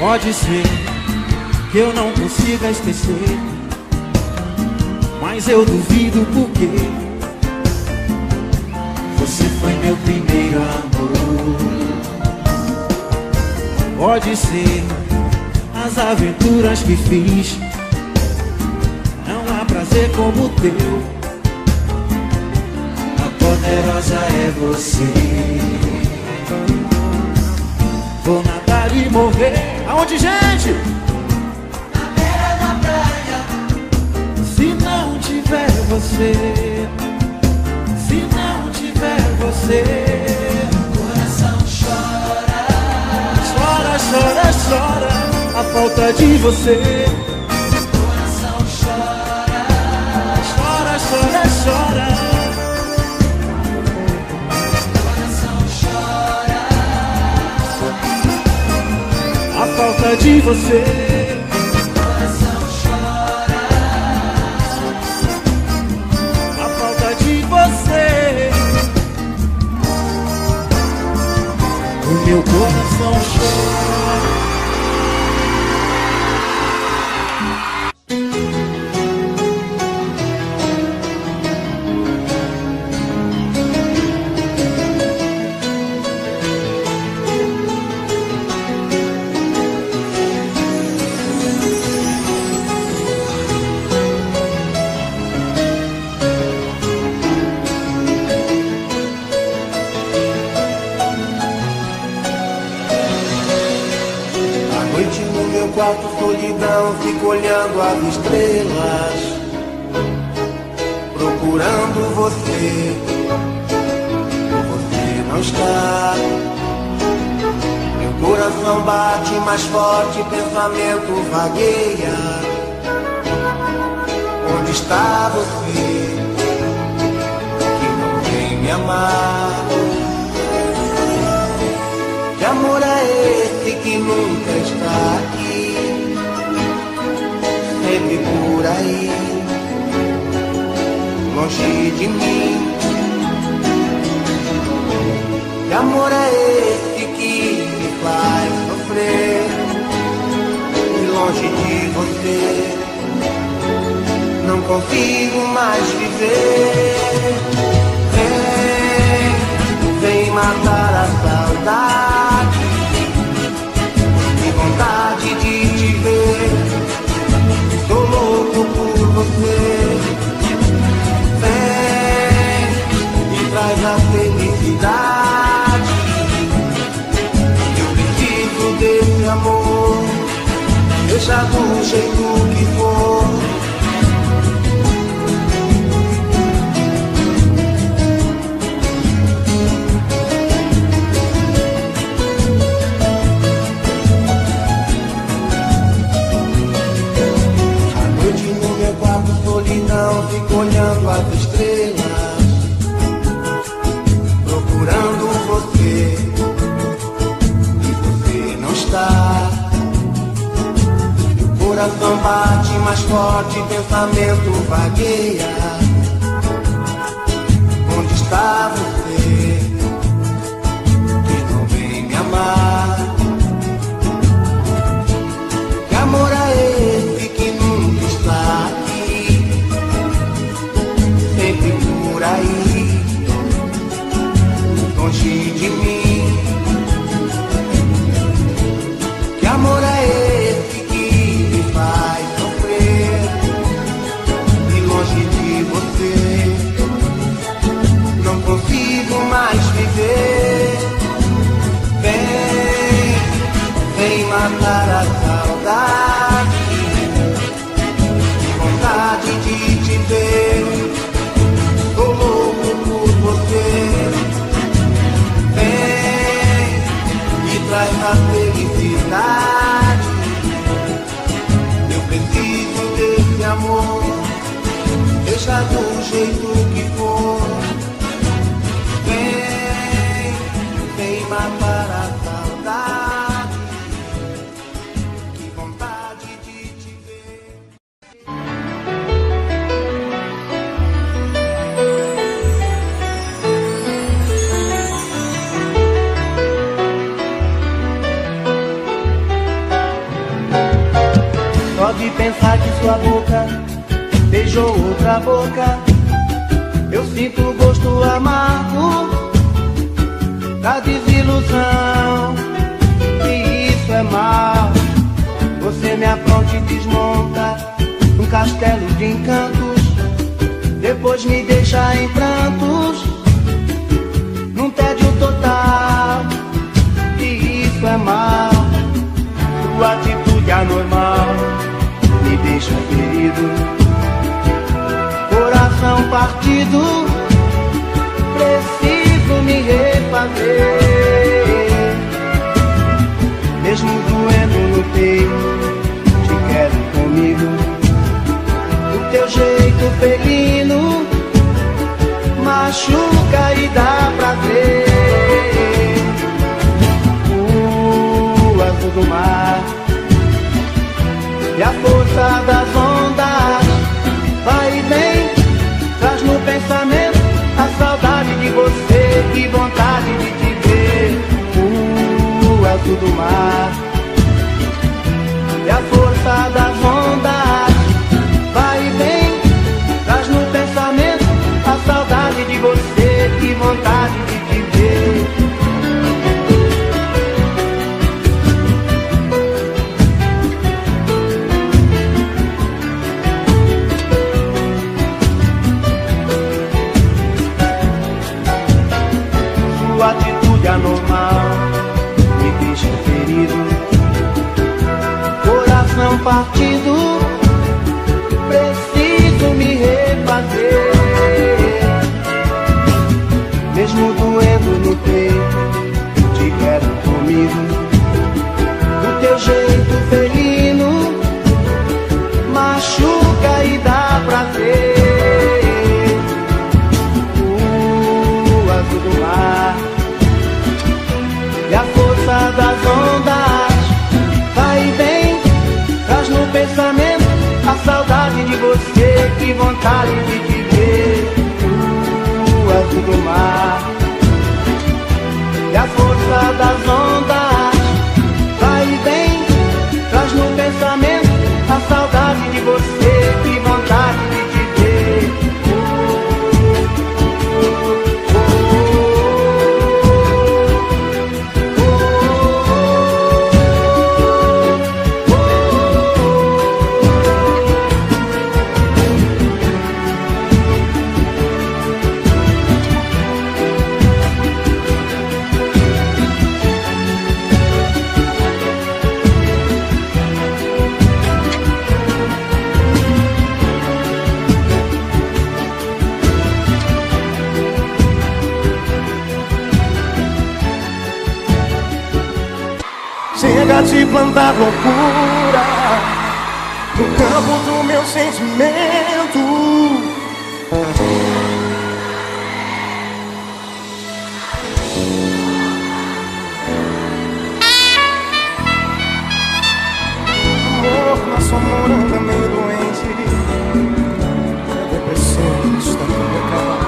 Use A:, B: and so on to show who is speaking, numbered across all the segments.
A: Pode ser que eu não consiga esquecer, mas eu duvido porque você foi meu primeiro amor. Pode ser as aventuras que fiz, não há prazer como o teu. A poderosa é você. Vou nadar e morrer. Aonde, gente?
B: Na beira da praia.
A: Se não tiver você, se não tiver você,
B: o coração chora.
A: Chora, chora, chora a falta de você.
B: O coração chora.
A: Chora, chora, chora. A falta de você.
B: O coração chora.
A: A falta de você. O meu coração chora.
C: Quarto, solidão, fico olhando as estrelas, procurando você. Você não está. Meu coração bate mais forte, pensamento vagueia. Onde está você, que não vem me amar? Que amor é esse que nunca está aqui? Sempre por aí, longe de mim. Que amor é esse que me faz sofrer? E longe de você, não consigo mais viver. Vem matar a saudade, que vontade de te ver. Tô louco por você. Vem e traz a felicidade. Eu preciso desse amor, deixa do jeito que for. Solidão, fico olhando as estrelas, procurando você. E você não está. Meu coração bate mais forte, pensamento vagueia. Onde está você, que não vem me amar? Que amor é esse que nunca está aqui? Por aí, longe de mim. Que amor é esse que me faz sofrer? E longe de você, não consigo mais viver. Vem, vem matar a saudade, que vontade de te ver. Tô louco por você. Vem e traz a felicidade. Eu preciso desse amor, deixa do jeito que for. Vem, vem matar a saudade, que vontade de te ver. pensar que sua boca beijou outra boca, eu sinto o gosto amargo da desilusão. E isso é mal. Você me apronta e desmonta um castelo de encantos, depois me deixa em prantos, num tédio total. E isso é mal. Sua atitude anormal me deixa ferido, coração partido, preciso me refazer. Mesmo doendo no peito, te quero comigo. O teu jeito felino machuca e dá prazer. O azul do mar e a força das ondas vai e vem, traz no pensamento a saudade de você e vontade de te ver. O azul do mar e a força das ondas vai e vem, traz no pensamento a saudade de você e vontade de te ver. Sua atitude anormal me deixa ferido, coração partido, preciso me refazer. Mesmo doendo no peito, te quero comigo. Do teu jeito felino machuca e dá prazer. O azul do mar e a força das ondas vai e vem, traz no pensamento a saudade de você e vontade de te ver. O azul do mar e a força das ondas vai e vem, traz no pensamento a saudade de você e vontade de te ver.
D: Chega de plantar loucura no campo do meu sentimento. Amor, nosso amor anda meio doente, a depressão está tudo acabar.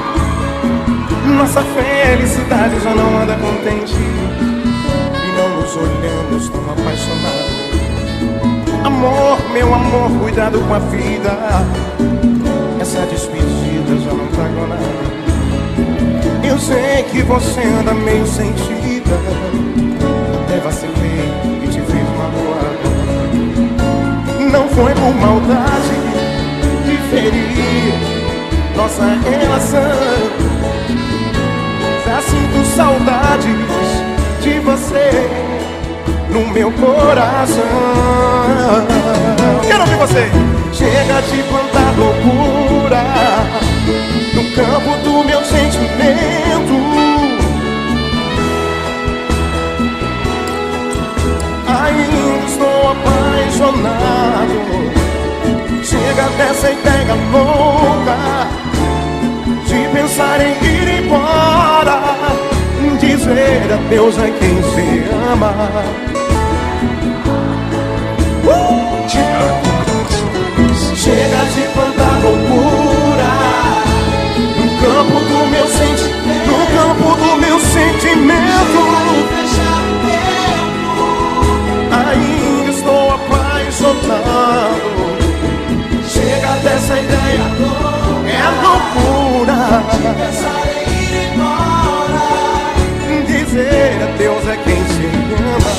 D: Nossa felicidade já não anda contente, nos olhando, estou apaixonado. Amor, meu amor, cuidado com a vida, essa despedida já não tá com nada. Eu sei que você anda meio sentida, até vacilei e te fiz magoada. Não foi por maldade de ferir nossa relação, já sinto saudades de você no meu coração. Quero ouvir você. Chega de plantar loucura no campo do meu sentimento. Ainda estou apaixonado. Chega dessa ideia louca de pensar em ir embora, dizer adeus a quem se ama. Chega de plantar loucura no campo do meu sentimento, no campo do meu sentimento. Ainda estou apaixonado.
B: pensar em ir embora.
D: Dizer adeus é quem se ama.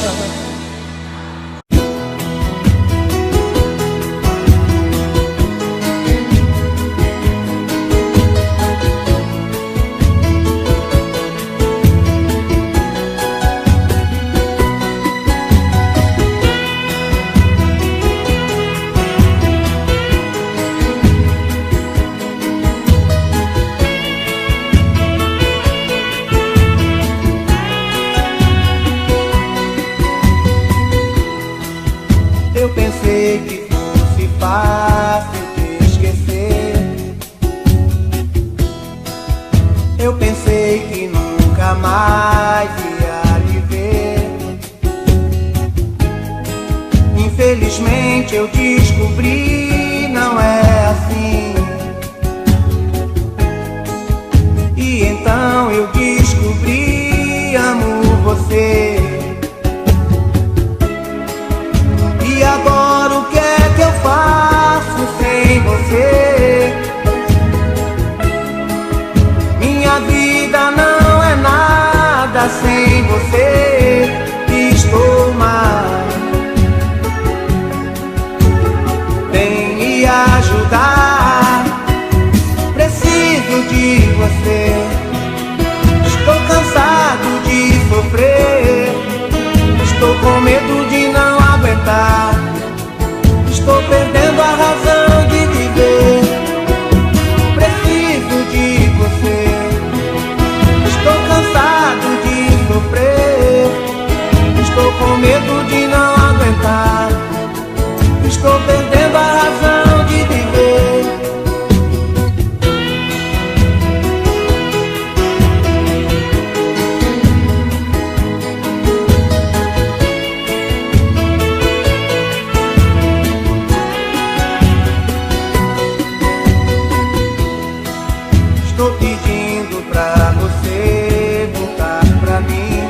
C: Eu pensei que fosse fácil te esquecer. Eu pensei que nunca mais ia lhe ver. Infelizmente eu descobri, não é assim. E então eu descobri, amo você. E agora o que é que eu faço sem você? Minha vida não é nada sem você. Estou mal. Vem me ajudar. Preciso de você. Estou cansado de sofrer. Estou com medo de não aguentar. Estou perdendo a razão de viver. Preciso de você. Estou cansado de sofrer. Estou com medo de não aguentar. Estou perdendo a razão de viver. Estou pedindo pra você voltar pra mim.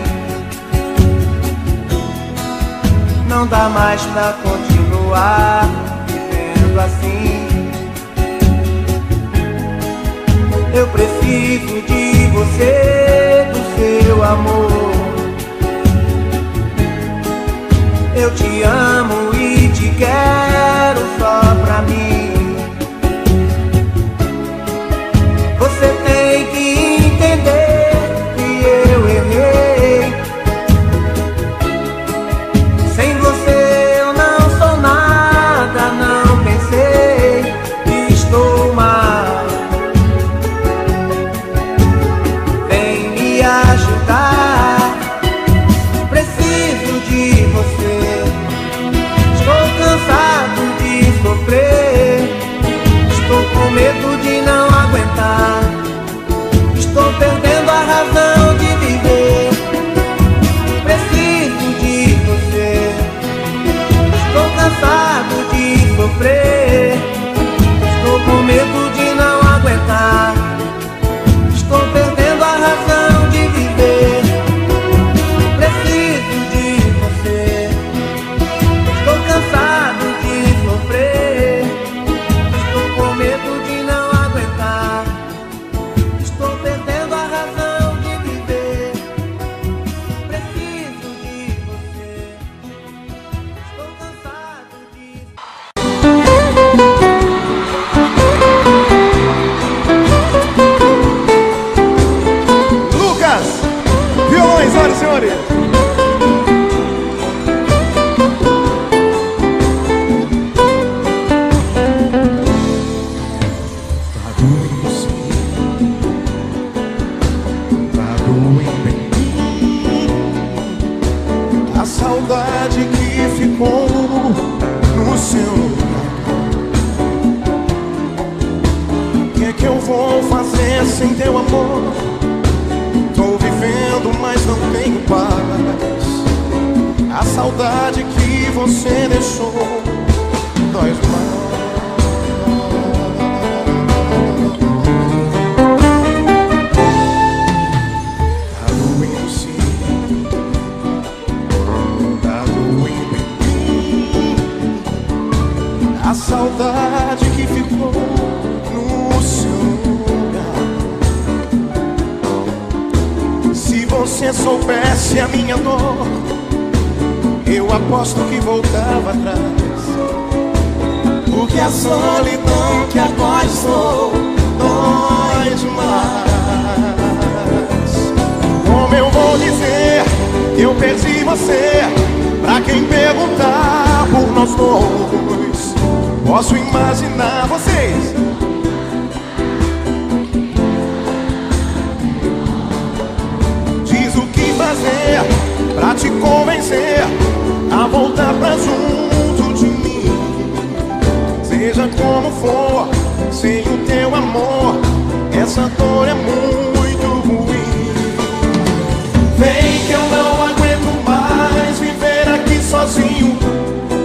C: Não dá mais pra continuar vivendo assim. Eu preciso de você, do seu amor. Eu te amo e te quero só pra mim. Você tem que entender que eu errei. Sem você eu não sou nada, não pensei. Estou mal. Vem me ajudar. Preciso de você. Estou cansado de sofrer. Estou com medo de não aguentar. Estou perdendo a razão de viver. Preciso de você. Estou cansado de sofrer. Estou com medo de não aguentar. Estou perdendo a razão de viver. Preciso de você. Estou cansado de sofrer. Estou com medo de não aguentar. Estou perdendo a razão de viver. Preciso de você. Estou cansado de...
D: Lucas, violões, senhoras e senhores.
A: Tá doendo sim, tá doendo em mim.
D: A saudade que ficou no seu lugar. O que é que eu vou fazer sem teu amor? Tô vivendo, mas não tenho paz. A saudade que você deixou dói mais. Tá doendo sim, tá doendo em mim. A saudade que ficou no seu lugar. você soubesse a minha dor, eu aposto que voltava atrás. Porque a solidão que agora estou dói demais. Como eu vou dizer que eu perdi você pra quem perguntar por nós dois? Posso imaginar vocês fazer pra te convencer a voltar pra junto de mim. Seja como for, sem o teu amor, essa dor é muito ruim. Vem que eu não aguento mais viver aqui sozinho,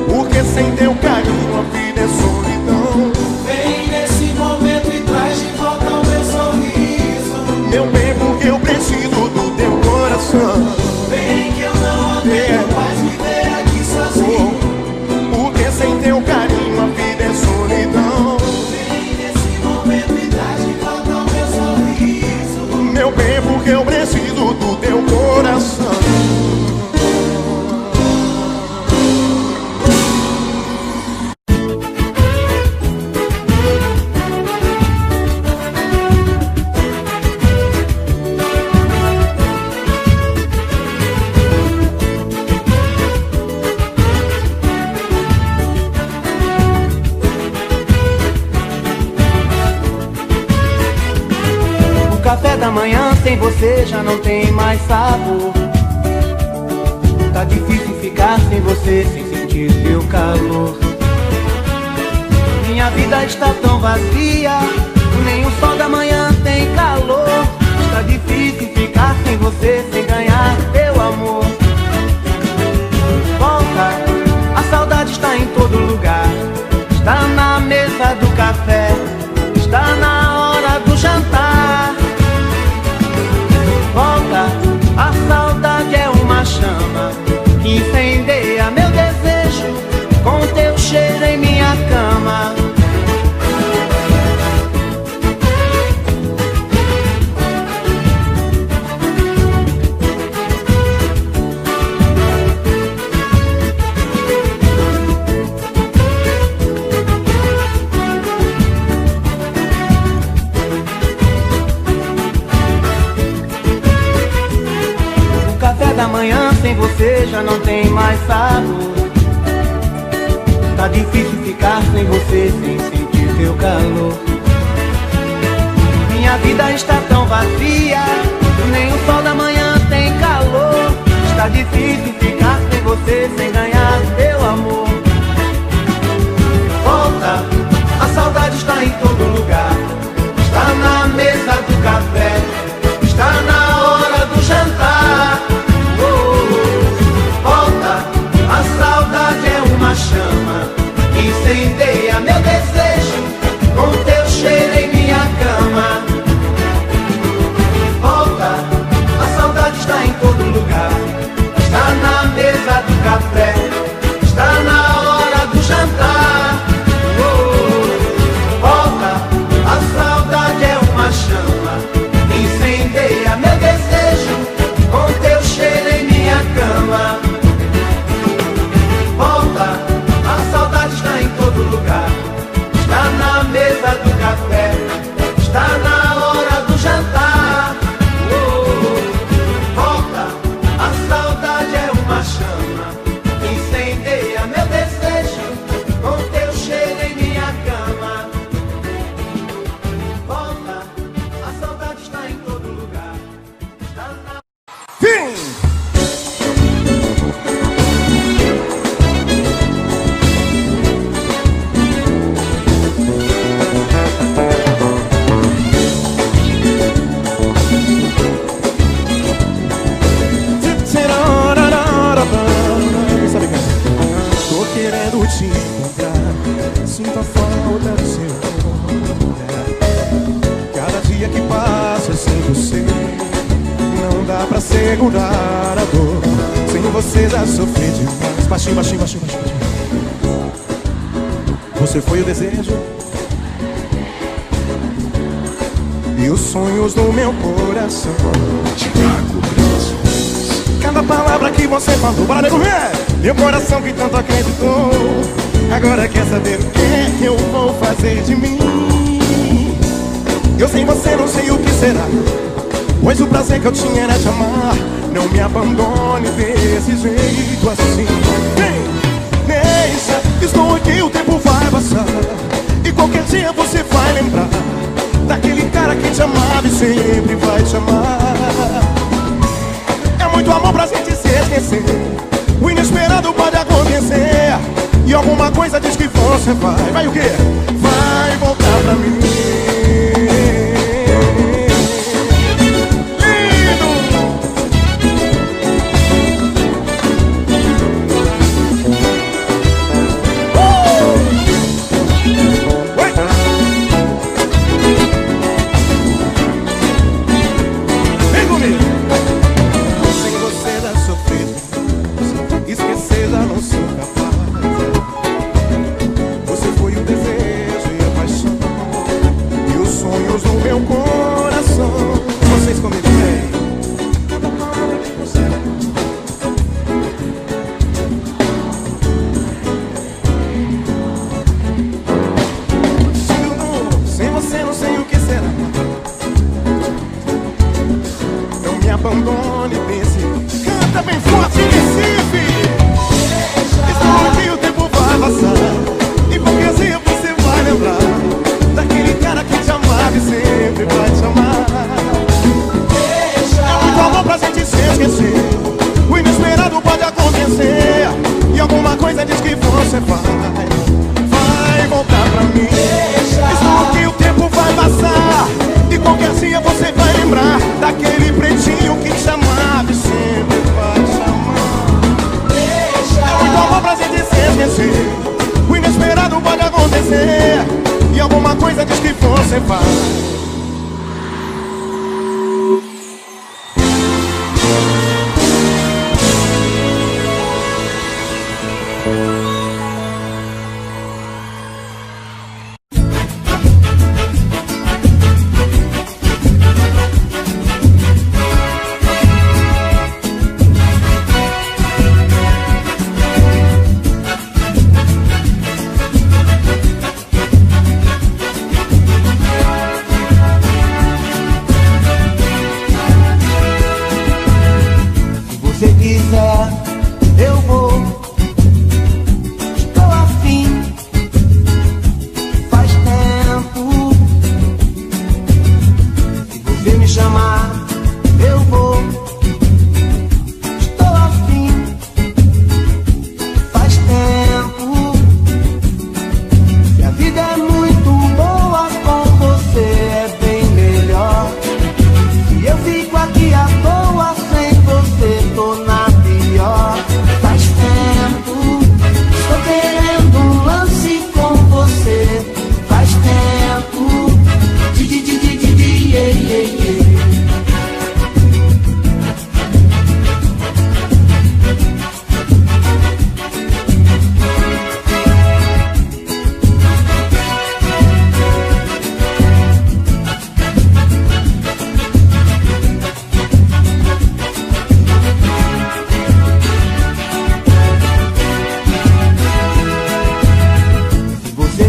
D: porque sem teu carinho a vida é solidão.
B: Vem nesse momento e traz de volta o meu sorriso.
D: Meu bem, porque eu preciso do teu coração.
B: Vem que eu não aguento mais viver aqui sozinho,
D: porque sem teu carinho a vida é solidão.
B: Vem nesse momento e traz de volta o meu sorriso.
D: Meu bem, porque eu preciso do teu coração.
C: Café da manhã sem você já não tem mais sabor. Tá difícil ficar sem você, sem sentir teu calor. Minha vida está tão vazia, nem o sol da manhã tem calor. Está difícil ficar sem você, sem ganhar teu amor. Volta, a saudade está em todo lugar. Está na mesa do café, está na hora do jantar. Volta, a saudade é uma chama que incendeia meu desejo com teu cheiro em minha cama. Da manhã sem você já não tem mais sabor. Tá difícil ficar sem você, sem sentir teu calor. Minha vida está tão vazia, nem o sol da manhã tem calor. Está difícil ficar sem você, sem ganhar teu amor. Volta, a saudade está em todo lugar. Está na mesa do café, está na hora do jantar. A saudade é uma chama que incendeia meu desejo com teu cheiro em minha cama. Volta, a saudade está em todo lugar. Está na mesa do café, está na hora do jantar. Volta, a saudade é uma chama que incendeia meu desejo com teu cheiro em minha cama. Volta, a saudade está em todo lugar. Está na mesa do café, está na hora do jantar. Volta, a saudade é uma chama que incendeia meu desejo com teu cheiro em minha cama. Volta, a saudade está em todo lugar. Está na...
D: Tô querendo te encontrar, sinto a falta do seu olhar. Cada dia que passa sem você, não dá pra segurar a dor. Sem você já sofri demais. Baixinho, baixinho, baixinho, baixinho, baixinho. Você foi o desejo e os sonhos do meu coração. Tiago Brasil. cada palavra que você falou. Bora, nego, vem! Meu coração que tanto acreditou, agora quer saber o que eu vou fazer de mim. Eu sem você não sei o que será, pois o prazer que eu tinha era te amar. Não me abandone desse jeito assim. Deixa, estou aqui, o tempo vai passar, e qualquer dia você vai lembrar daquele cara que te amava e sempre vai te amar. É muito amor pra gente se esquecer, o inesperado pode acontecer, e alguma coisa diz que você vai o quê? Vai voltar pra mim. Abandone desse, canta bem forte, Recife. Estou aqui, o tempo vai passar, e qualquer dia você vai lembrar daquele cara que te amava e sempre vai te amar. É muito amor pra gente se esquecer, o inesperado pode acontecer, e alguma coisa diz que você vai voltar pra mim. Estou aqui, o tempo vai passar, e qualquer dia você vai lembrar daquele pretinho que te amava e sempre vai te amar. É muito amor pra gente se esquecer, o inesperado pode acontecer, e alguma coisa diz que você vai.
C: Se quiser, eu vou. Estou afim, faz tempo. Se você me chamar, eu vou. Estou afim, faz tempo. Se a vida é muito boa, com você é bem melhor. Se eu fico aqui à toa sem você, tô na pior. Faz tempo, estou querendo um lance com você. Faz tempo, yeah, yeah, yeah.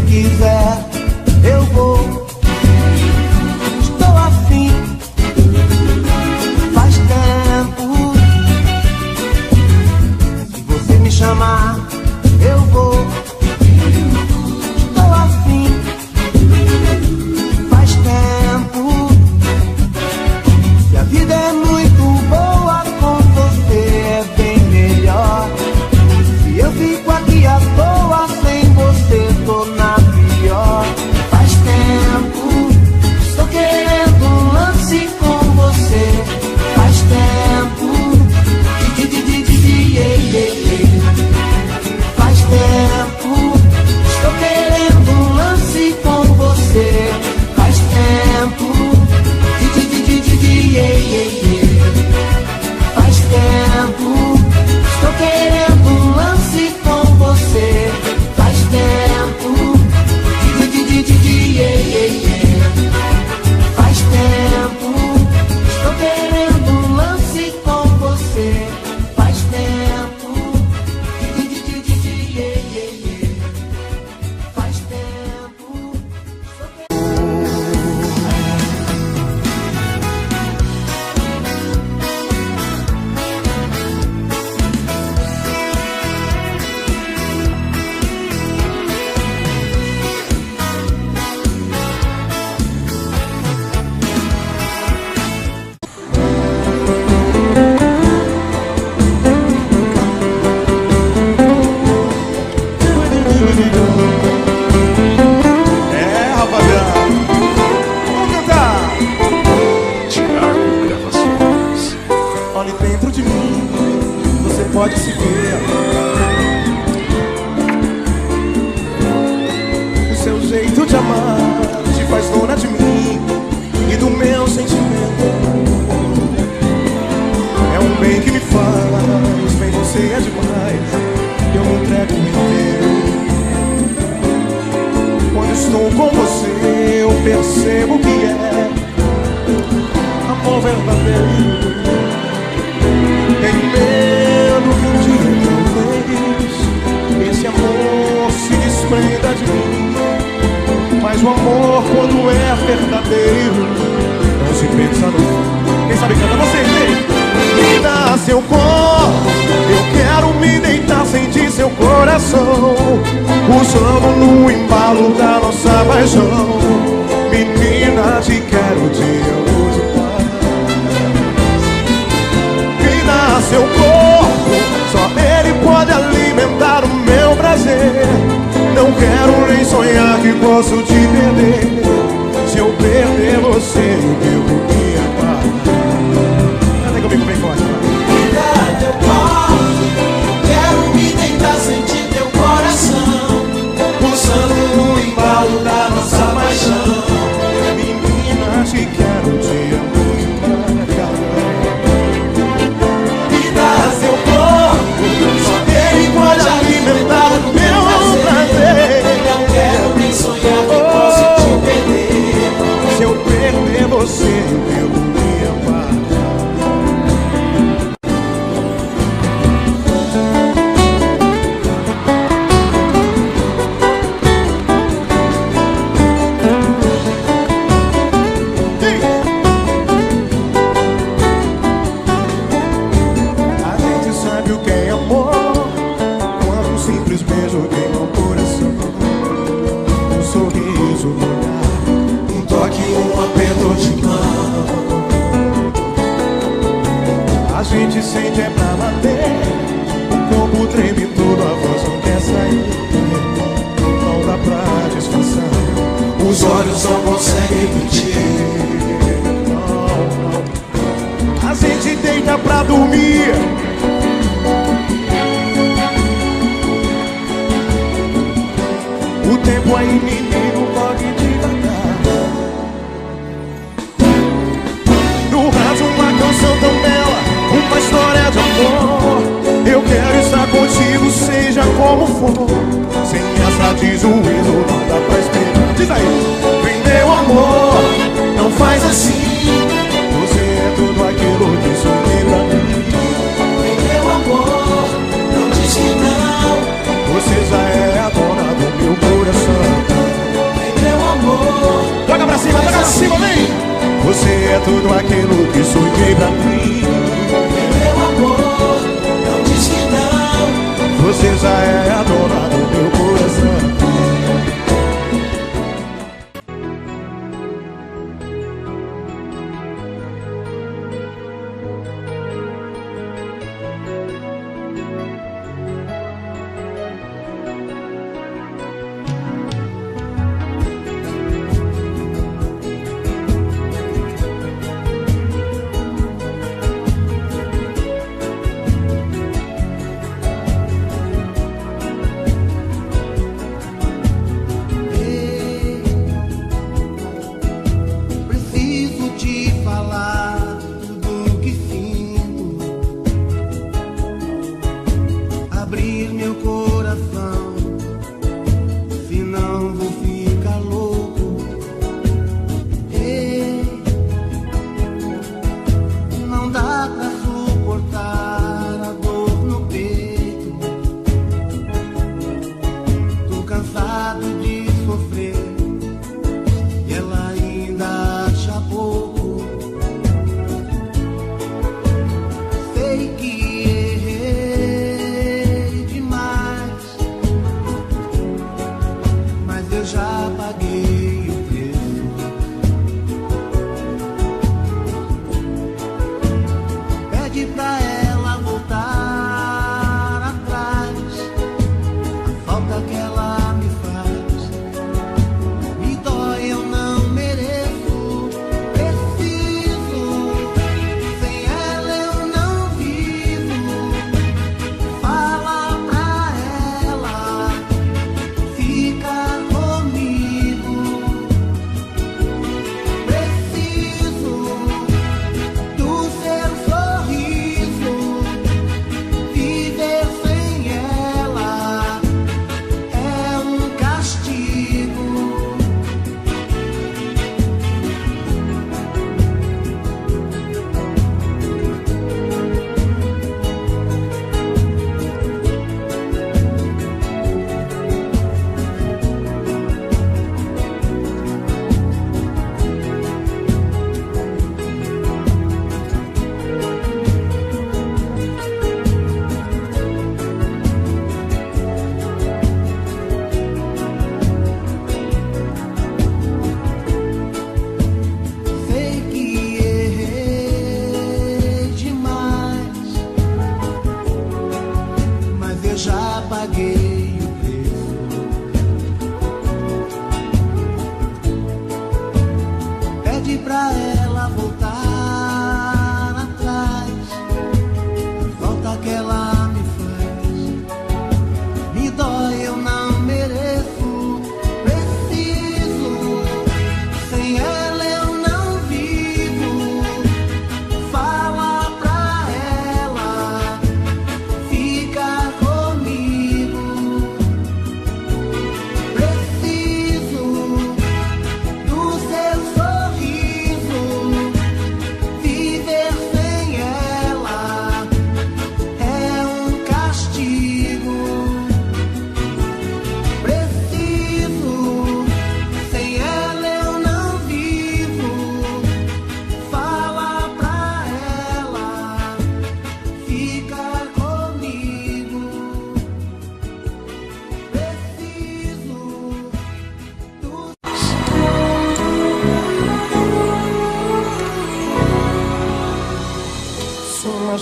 C: Quiser, eu vou. Estou afim, faz tempo. Se você me chamar, eu vou. Estou afim, faz tempo. Se a vida é muito boa, com você é bem melhor. Se eu fico aqui à toa sem você, tô na pior.
D: estou com você, eu percebo que é amor verdadeiro. Tenho medo que um dia talvez esse amor se desprenda de mim. Mas o amor, quando é verdadeiro, não se pensa no fim. Quem sabe canta você, vem. Me dá seu corpo, eu quero me deitar, sentir seu coração pulsando no embalo da nossa paixão. Menina, te quero, te amo demais. Me dá seu corpo, só ele pode alimentar o meu prazer. Não quero nem sonhar que posso te perder. Se eu perder você, eu vou me amar. Canta comigo bem forte.
B: Me dá teu corpo, quero me deitar, sentir teu coração pulsando no embalo da nossa paixão.
D: Menina, te quero, te amo demais.
B: Me dá seu corpo, só ele pode alimentar o meu prazer. Não quero nem sonhar que posso te perder.
D: Se eu perder você, eu vou me amar. A gente sabe o que é amor quando um simples beijo queima o coração. Um sorriso no olhar,
B: Um toque, um aperto de mão.
D: a gente sente é pra bater. O corpo treme todo, a voz não quer sair. Não dá pra disfarçar.
B: Os olhos não conseguem mentir.
D: A gente deita pra dormir. O tempo é inimigo, pode devagar. No rádio uma canção tão bela, uma história de amor. Eu quero estar contigo, seja como for. Sem essa de juízo, não dá pra esperar. Diz aí. Vem meu amor, não faz assim. Você é tudo aquilo que sonhei pra mim.
B: Vem meu amor, não diz que não.
D: Você já é a dona do meu coração.
B: Vem meu amor,
D: Joga pra cima, vem! Você é tudo aquilo que sonhei pra mim.
B: vem meu amor, não diz que não.
D: Você já é a dona do meu coração.
C: Preciso te falar tudo que sinto, abrir meu coração, senão vou ficar louco. Ei, não dá pra suportar a dor no peito. Tô cansado de sofrer e ela ainda acha pouco. Sei que errei demais, mas eu já paguei o preço. Pede pra ela voltar atrás, a falta que ela me faz me dói, eu não mereço. Preciso, sem ela eu não vivo. Fala pra ela, fica comigo.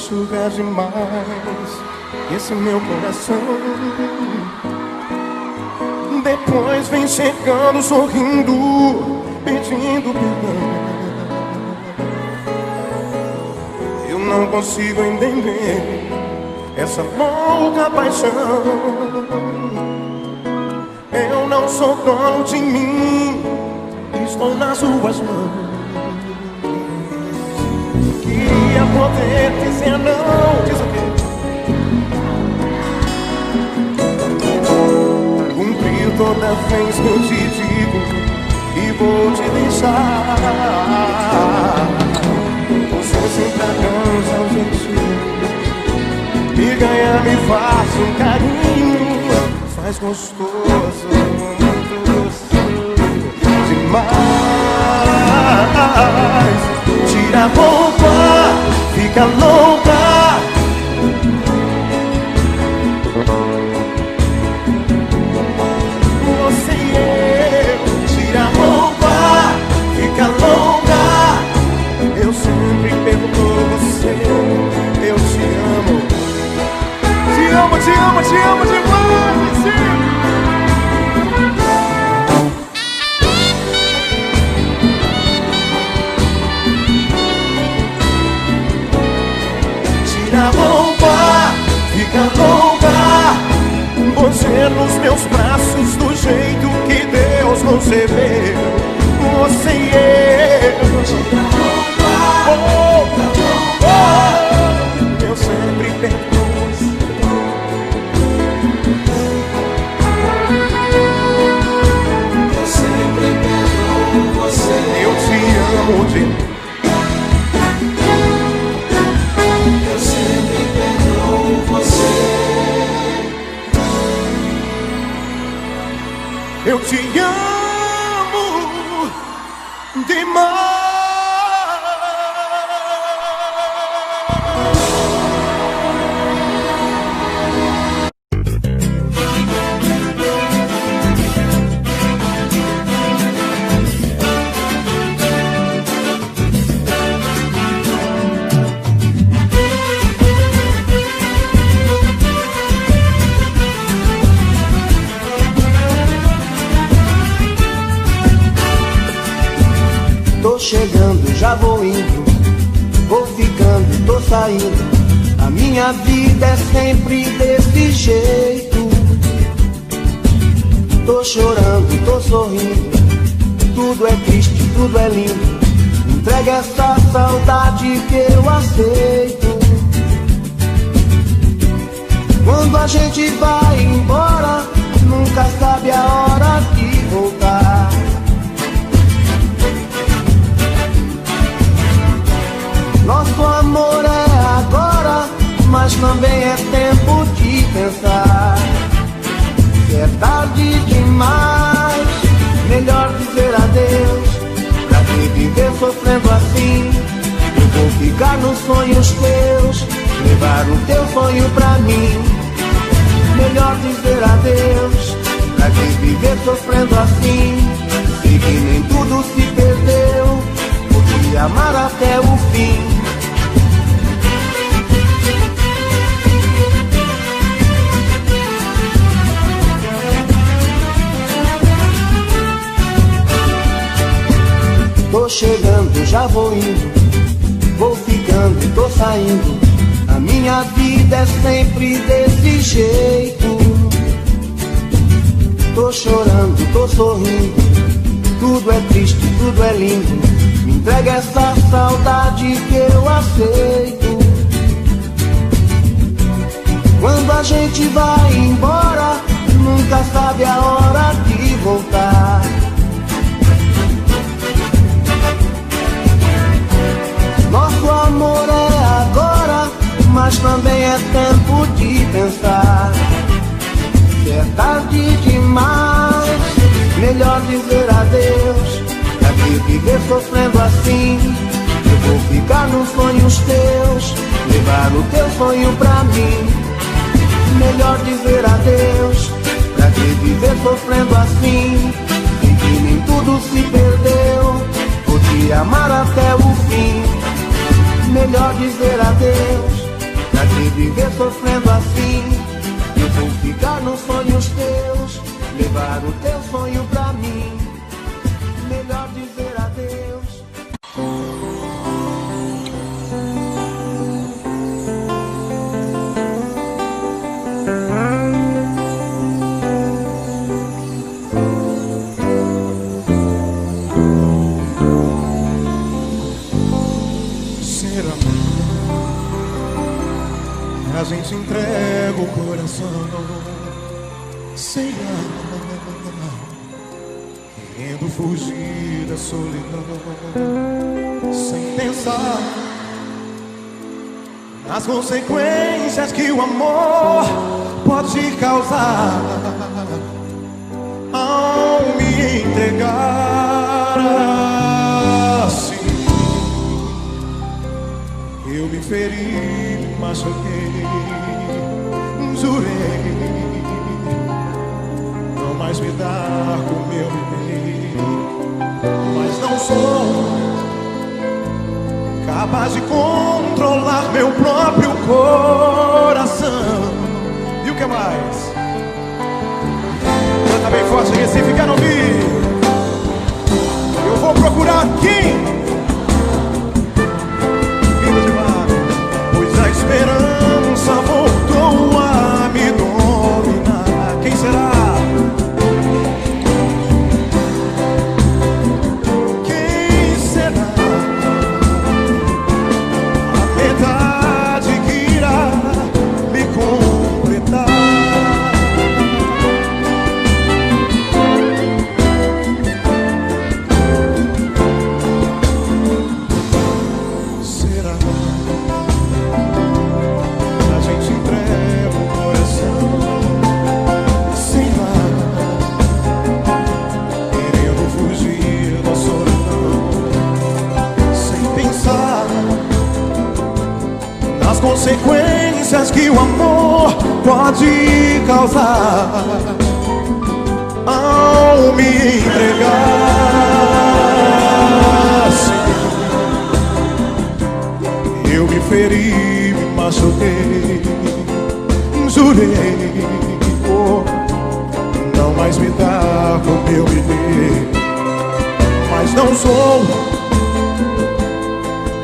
D: sugar demais esse meu coração. Depois vem chegando sorrindo, pedindo perdão. Eu não consigo entender essa louca paixão. Eu não sou dono de mim, estou nas suas mãos. Queria poder dizer não, diz o quê? Cumprir toda vez que eu te digo e vou te deixar. Você sempre arranja um jeitinho e ganhar me faz um carinho, faz gostoso, muito gostoso demais. Tira a roupa, fica louca. Você e eu, tira a roupa, fica louca. Eu sempre pergunto você, eu te amo. Te amo, te amo, te amo demais, sim. Tira a roupa, fica louca. Você nos meus braços do jeito que Deus concebeu. Você e eu. Tira a roupa, fica louca. Eu sempre perdoo. Eu sempre perdoo você. Eu te amo de eu te amo demais.
C: Tô chegando, já vou indo, vou ficando, tô saindo. A minha vida é sempre desse jeito. Tô chorando, tô sorrindo, tudo é triste, tudo é lindo. Entrega essa saudade que eu aceito. Quando a gente vai embora, nunca sabe a hora de voltar. Nosso amor é agora, mas também é tempo de pensar. Se é tarde demais, melhor dizer adeus. Pra que viver sofrendo assim? Eu vou ficar nos sonhos teus, levar o teu sonho pra mim. Melhor dizer adeus. Pra que viver sofrendo assim? Sei que nem tudo se perdeu, vou te amar até o fim. Tô chegando, já vou indo, vou ficando, tô saindo. A minha vida é sempre desse jeito. Tô chorando, tô sorrindo, tudo é triste, tudo é lindo. Me entrega essa saudade que eu aceito. Quando a gente vai embora, nunca sabe a hora de voltar. Nosso amor é agora, mas também é tempo de pensar. Se é tarde demais, melhor dizer adeus. Pra que viver sofrendo assim? Eu vou ficar nos sonhos teus, levar o teu sonho pra mim. Melhor dizer adeus. Pra que viver sofrendo assim? E que nem tudo se perdeu, vou te amar até o fim. Melhor dizer adeus. sofrendo assim. Eu vou ficar nos sonhos teus, levar o teu sonho pra mim. Melhor dizer adeus.
D: A gente entrega o coração sem nada, querendo fugir da solidão, sem pensar nas consequências que o amor pode causar ao me entregar assim. Eu me feri, me machuquei, jurei não mais me dar como eu me dei, mas não sou capaz de controlar meu próprio coração. E o que mais? Canta bem forte, Recife, quero ouvir. Eu vou procurar quem? Pois a esperança voltou a me dominar. Quem será? Quem será? A metade que irá me completar. Consequências que o amor pode causar ao me entregar. Eu me feri, me machuquei, jurei não mais me dar como eu me dei, mas não sou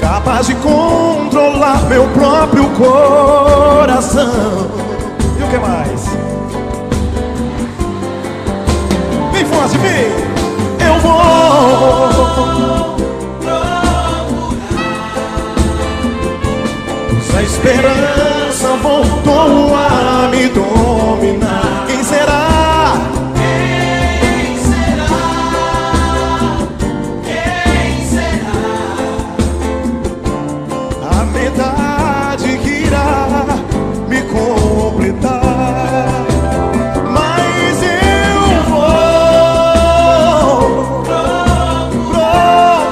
D: capaz de controlar meu próprio coração. E o que mais? Vem forte, vem! Eu vou procurar, pois a esperança voltou a me dominar. Quem será? Que irá me completar, mas eu vou procurar.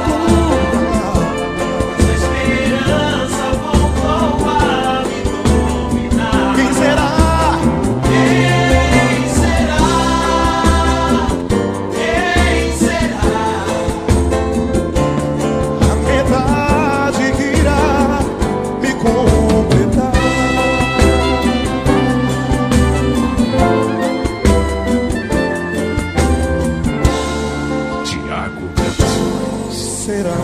D: A esperança voltou a me dominar. Quem será? Quem será? Quem será? A metade que irá me completar.
B: Tiago
D: será?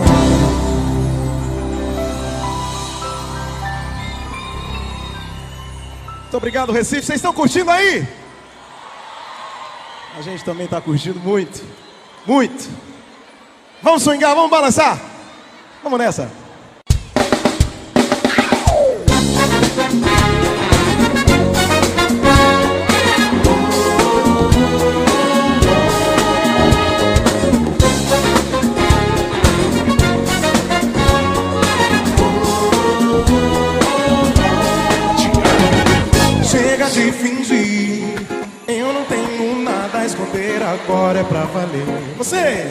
D: Muito obrigado, Recife. Vocês estão curtindo aí? A gente também está curtindo muito. Muito. Vamos swingar, vamos balançar. Vamos nessa. Chega de fingir, eu não tenho nada a esconder, agora é pra valer. Você!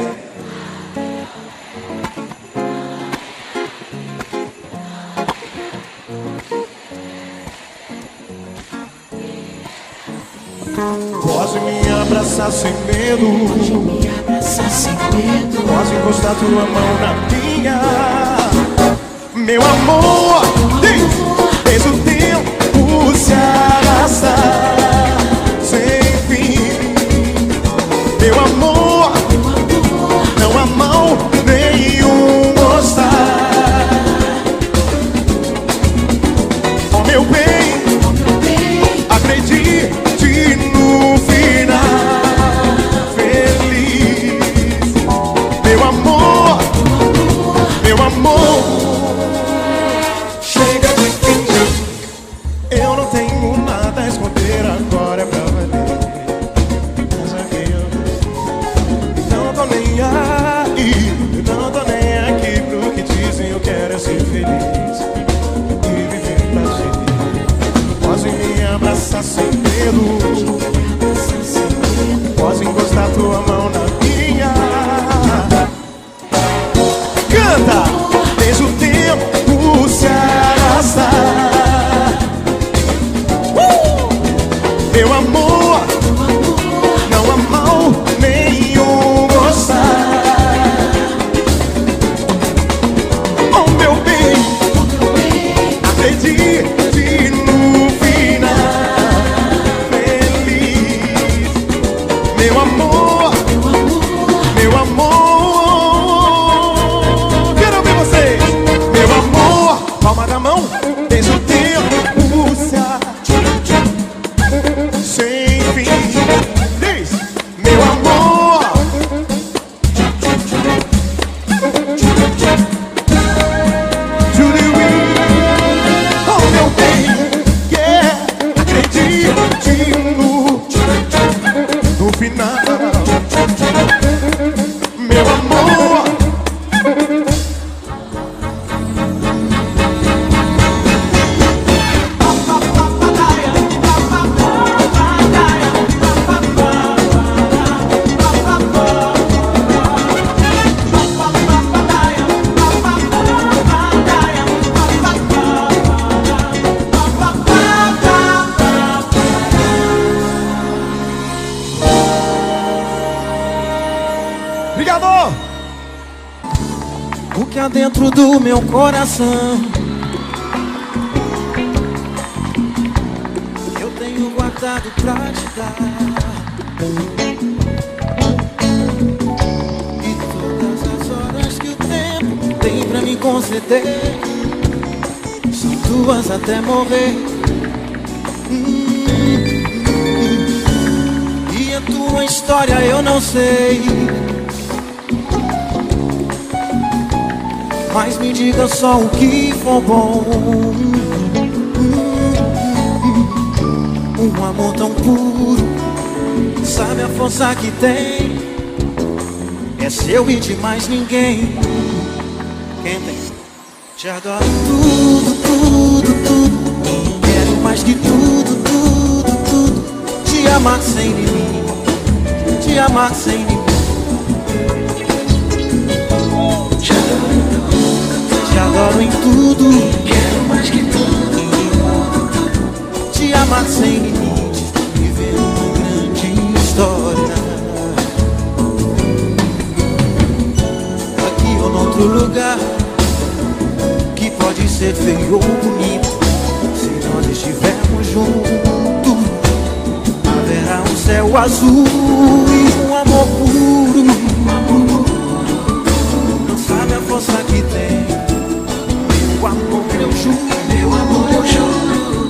D: Pode me abraçar sem medo, pode encostar tua mão na minha. Meu amor, desde o tempo se arrastar sem fim. Meu amor, não há mal nenhum gostar. Oh meu bem, acredite no final feliz. Meu amor, meu amor, chega de fingir. Eu não tenho nada a esconder, agora é pra valer. Não tô nem aí, não tô nem aqui pro que dizem. Eu quero é ser feliz e viver pra ti. Pode me abraçar sem medo, pode encostar tua mão na minha. Canta! Deixa o tempo se arrastar. Meu amor, não há mal nenhum gostar. Oh meu bem, acredite no final feliz. Meu amor, meu amor, quero ver vocês. Meu amor, palma da mão, deixa o tempo se arrastar sem fim. Diz, meu amor, oh meu bem, yeah, acredite no final. Meu amor, obrigado.
A: O que há dentro do meu coração eu tenho guardado pra te dar. E todas as horas que o tempo tem pra me conceder são tuas até morrer. E a tua história eu não sei, mas me diga só o que for bom. Um amor tão puro, sabe a força que tem, é seu e de mais ninguém. Quem tem? Te adoro tudo, tudo, tudo. Quero mais que tudo, tudo, tudo. Te amar sem limite, te amar sem limite. Te adoro em tudo, quero mais que tudo, te amar sem limites, viver uma grande história. Aqui ou noutro lugar, que pode ser feio ou bonito, se nós estivermos juntos, haverá um céu azul e um amor puro. Não sabe a força que tem. Meu amor, eu juro, meu amor, eu juro,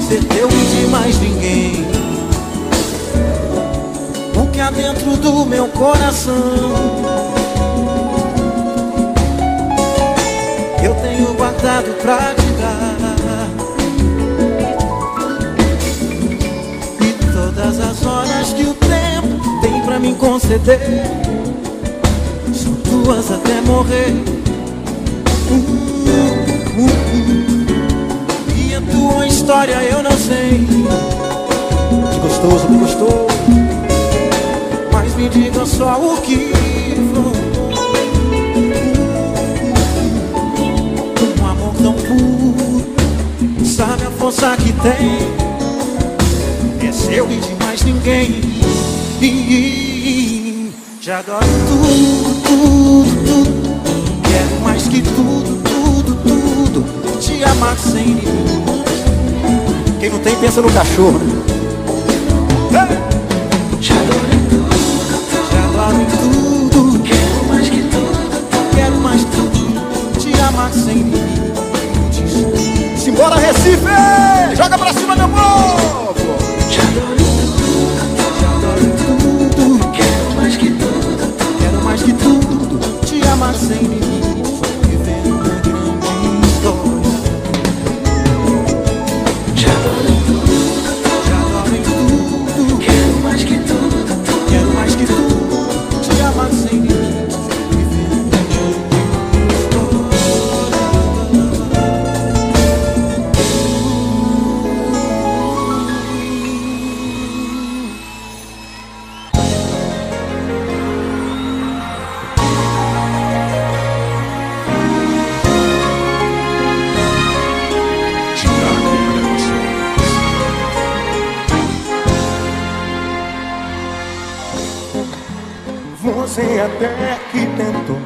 A: ser teu e de mais ninguém. O que há dentro do meu coração eu tenho guardado pra te dar. E todas as horas que o tempo tem pra me conceder são tuas até morrer. E a tua história eu não sei, de gostoso, me gostou, mas me diga só o que for. Um amor tão puro, sabe a força que tem, é seu e de mais ninguém. Te adoro tudo, tudo, tudo. Quero mais que tudo, tudo, tudo. Te amar sem limite. Quem não tem pensa no cachorro, né?
B: Te adoro em tudo,
A: Te adoro em tudo,
B: quero mais que tudo,
A: quero mais tudo, te amar sem limites.
D: Simbora, Recife! Joga pra cima, meu povo!
B: te adoro em tudo, quero mais que tudo,
A: Quero mais que tudo, te amar sem limites. Viver uma grande história.
B: te adoro em
A: Te adoro em tudo,
B: quero mais que tudo,
A: quero mais que tudo, te amar sem limites. Viver uma grande
D: Você até que tentou,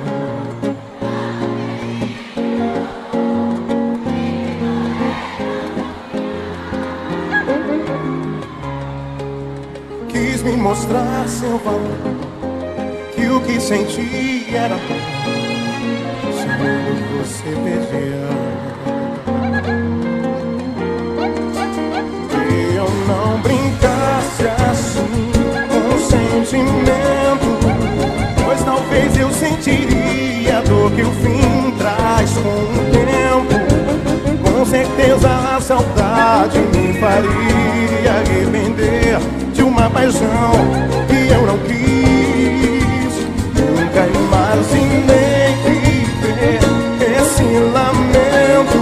D: quis me mostrar seu valor, que o que senti era bom. Se você pedia que eu não brincasse assim com sentimento, pois talvez eu sentiria a dor que o fim traz com o tempo. Com certeza a saudade me faria arrepender de uma paixão que eu não quis. Nunca imaginei viver esse lamento.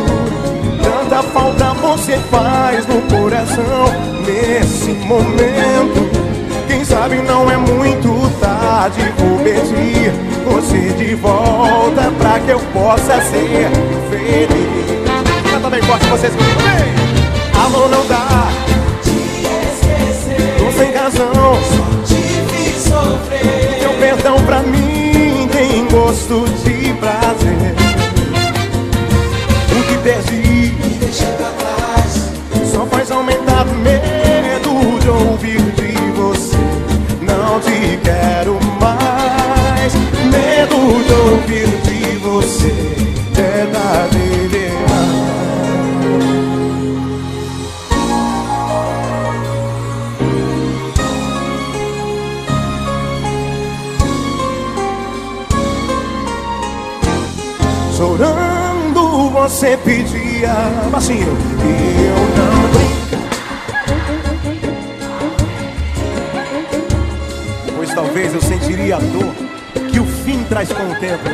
D: Tanta falta você faz no coração nesse momento. Quem sabe não é muito tarde, vou pedir você de volta pra que eu possa ser feliz. Canta bem forte vocês comigo, vem! Amor não dá,
B: te esquecer,
D: tô sem razão.
B: te fiz sofrer,
D: Teu perdão pra mim tem gosto de prazer. O que perdi
B: me deixei pra trás,
D: só faz aumentar o medo de ouvir de você. Não te quero mais, medo de ouvir de você. É da dele. Chorando você pedia, baixinho, e eu não brinco, pois talvez eu sentiria a dor que o fim traz com o tempo.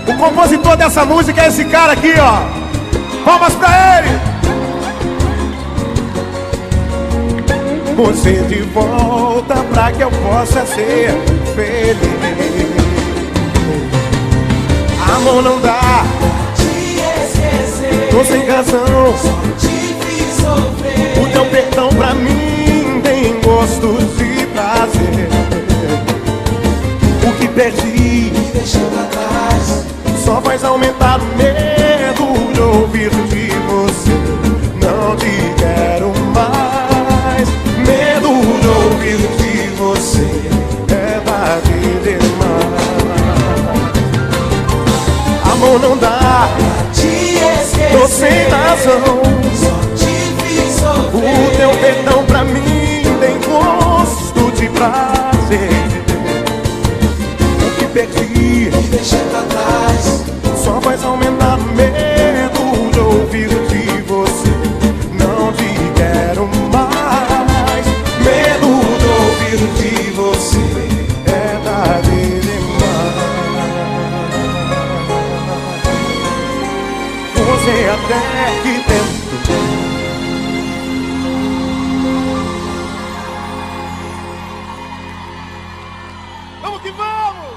D: O compositor dessa música é esse cara aqui, ó. Palmas pra ele. Você de volta pra que eu possa ser feliz. Amor não dá,
B: te esquecer,
D: tô sem razão.
B: te fiz sofrer,
D: O teu perdão pra mim tem gosto de prazer. O que perdi
B: me deixei pra trás,
D: só faz aumentar o medo de ouvir de você. Não te quero mais, medo de ouvir de você. É tarde demais. Amor não dá,
B: te esquecer,
D: tô sem razão.
B: te fiz sofrer,
D: O teu perdão pra mim tem gosto de prazer. O que perdi
B: me deixei pra trás,
D: só faz aumentar o medo de ouvir de você. Não te quero mais, medo de ouvir de você. É tarde demais. Você até que tentou. Vamos que vamos!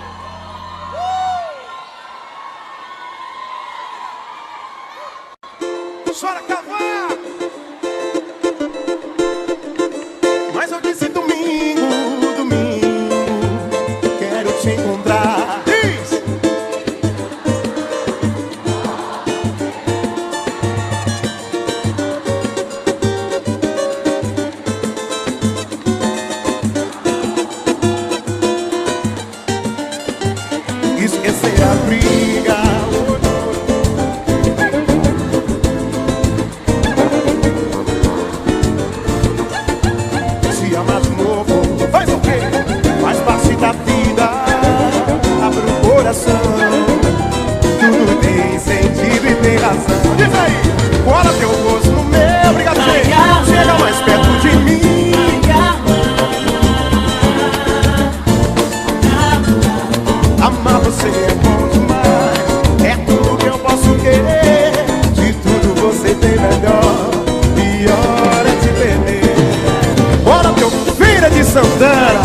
D: Santana.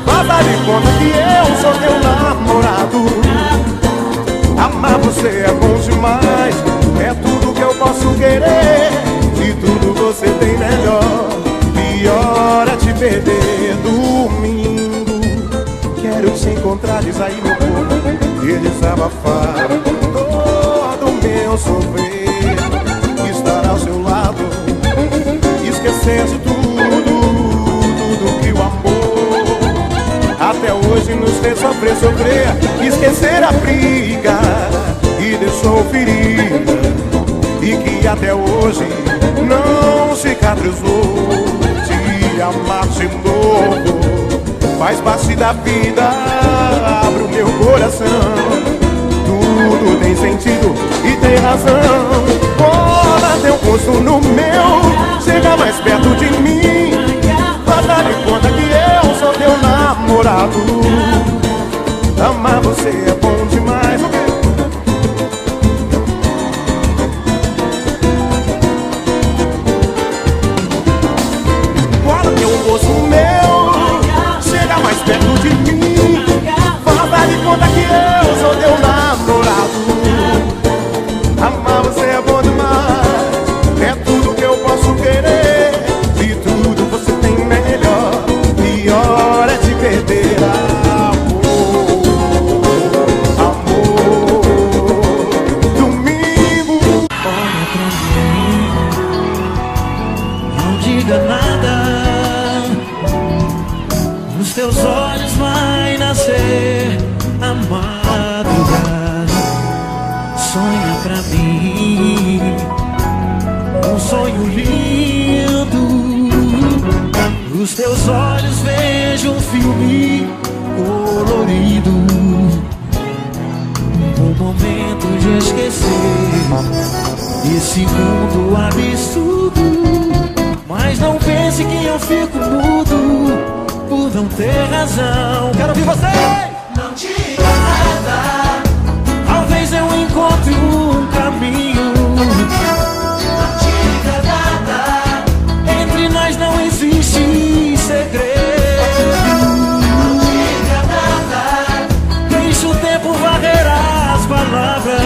D: Faça de conta que eu sou teu namorado. Amar você é bom demais, é tudo que eu posso querer. E tudo você tem melhor, pior é te perder. Domingo, quero te encontrar, diz aí meu povo, e desabafar todo meu sofrer. Estar ao seu lado, esquecer de tudo que o amor até hoje nos fez sofrer. Esquecer a briga e deixou ferida, e que até hoje não cicatrizou. Te amar de novo faz parte da vida, abre o meu coração. Tudo tem sentido e tem razão. Cola teu rosto no meu, chega mais perto de mim. Faça de conta que eu sou teu namorado. Amar você é bom demais. Cola teu rosto no meu, chega mais perto de mim. Faça de conta que eu sou teu namorado. Amar você é bom demais, é tudo que eu posso querer. De tudo você tem melhor, pior é te perder. Amor, domingo.
A: Olha pra mim, não diga nada. Nos teus olhos vai nascer a madrugada. Sonha pra mim um sonho lindo. Nos teus olhos vejo um filme colorido, um momento de esquecer esse mundo absurdo. Mas não pense que eu fico mudo por não ter razão. Quero ouvir você! Não diga nada, talvez eu encontre um caminho. Não diga nada, entre nós não existe segredo. Não diga nada, deixa o tempo varrer as palavras.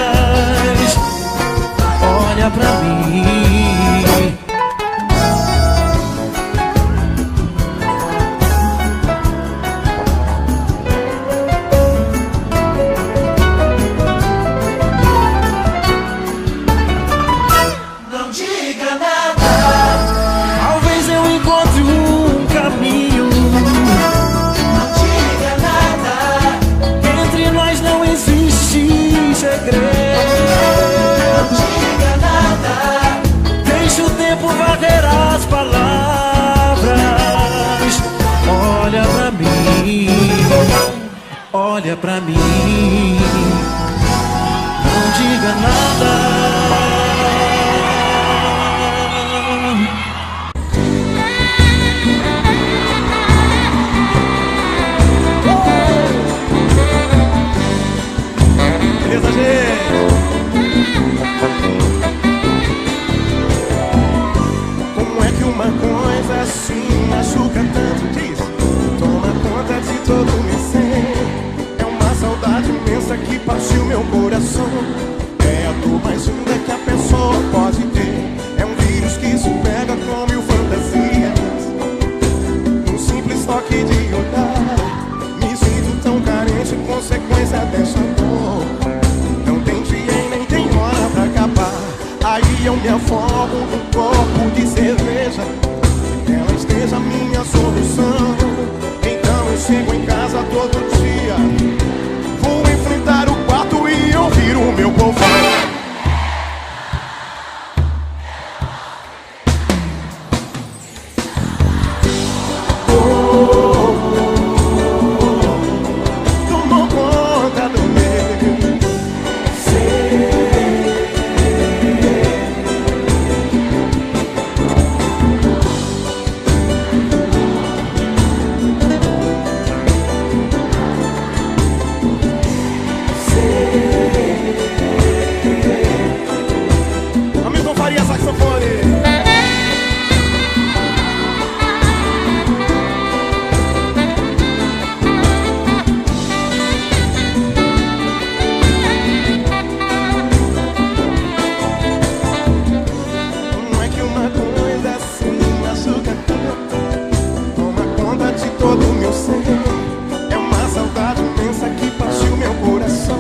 A: Olha pra mim. Olha pra mim, não diga nada.
D: Beleza, gente? Como é que uma coisa assim machuca tanto? Diz, toma conta de todo o meu ser. Saudade imensa que partiu meu coração. É a dor mais linda que a pessoa pode ter. É um vírus que se pega com mil fantasias. Um simples toque de olhar, me sinto tão carente, consequência dessa dor. Não tem dia e nem tem hora pra acabar. Aí eu me afogo num copo de cerveja, que ela esteja a minha solução. Então eu chego em casa todo dia, vou enfrentar o quarto e ouvir o meu povão. Tomou conta do meu ser. todo o meu ser. É uma saudade imensa que partiu meu coração.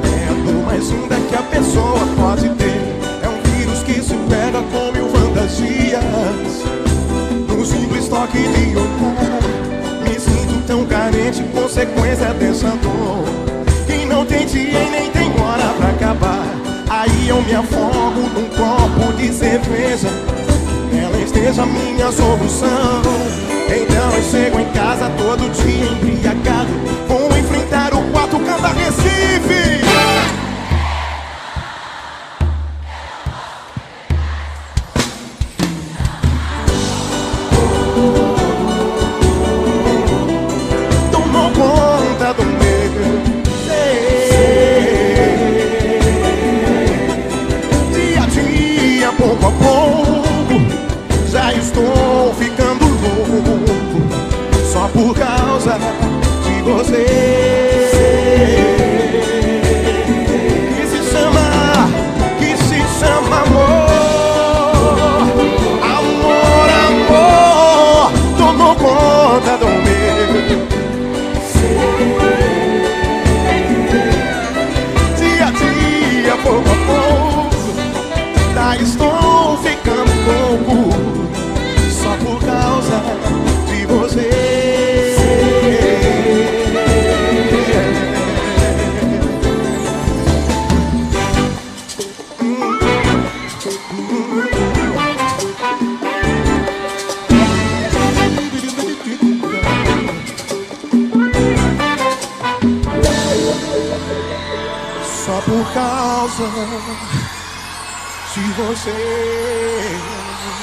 D: É a dor mais linda que a pessoa pode ter. É um vírus que se pega com mil fantasias. No simples toque de olhar, me sinto tão carente, consequência dessa dor que não tem dia e nem tem hora pra acabar. Aí eu me afogo num copo de cerveja, ela esteja minha solução. Então eu chego em casa todo dia embriagado, vou enfrentar o quarto Canta Recife. Tomou conta do meu ser. Dia a dia, pouco a pouco, já estou ficando louco, só por causa de você. Que se chama amor. Amor, amor, tomou conta do meu ser. Dia a dia, pouco a pouco, já estou ficando louco, só por causa de você. Só por causa de você.